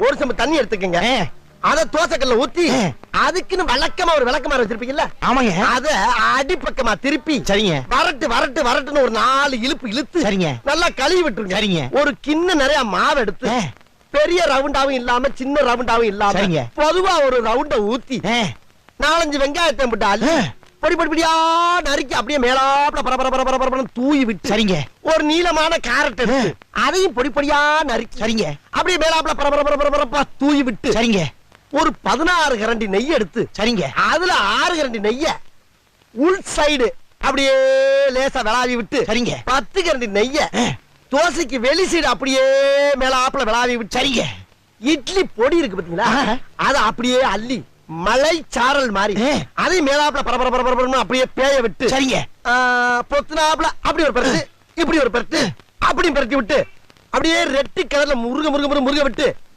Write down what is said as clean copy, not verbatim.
ஒரு சம்பு தண்ணி எடுத்துக்கங்க. அத தோசைக்கல்ல ஊத்தி அதுக்குன்னு வழக்கமா ஒரு விளக்கமாறு வச்சிருப்பீங்கல்ல? ஆமாங்க. அத அடிப்பக்கமா திருப்பி சரிங்க. வரட்டுன்னு ஒரு 4 இழுப்பு இழுத்து சரிங்க. நல்லா கழுவி விட்டுருங்க. சரிங்க. ஒரு கிண்ண நிறைய மாவு எடுத்து பெரிய ரவுண்டாவும் இல்லாம சின்ன ரவுண்டாவும் இல்லாம சரிங்க. பொதுவா ஒரு ரவுண்ட ஊத்தி 4-5 வெங்காயத்தை போட்டு அள்ளி பொடி பொடியா நறுக்கி அப்படியே மேலாப்ல பரபரன்னு தூவி விட்டு சரிங்க. ஒரு நீளமான கேரட் எடுத்து அதையும் பொடி பொடியா நறுக்கி சரிங்க. அப்படியே மேலாப்ல பரபரப்பா தூவி விட்டு சரிங்க. ஒரு 16 கரண்டி நெய் எடுத்து சரிங்க. அதுல 6 கரண்டி நெய்ய உள் சைடு அப்படியே லேசா விளாவி விட்டு சரிங்க. 10 கரண்டி நெய்ய தோசைக்கு வெளி சைடு அப்படியே மேலாப்ல விளாவி விட்டு சரிங்க. இட்லி பொடி இருக்கு பாத்தீங்களா? அத அப்படியே அள்ளி மலை சாரல் மாதிரி அதை மேலாப்ல பரபரன்னு அப்படியே பேய விட்டு சரிங்க. பொத்துனாப்ல அப்படி ஒரு பரட்டு இப்படி ஒரு பரட்டு அப்படி பரட்டி விட்டு அப்படியே ரெட்டி கலர்ல முருக விட்டு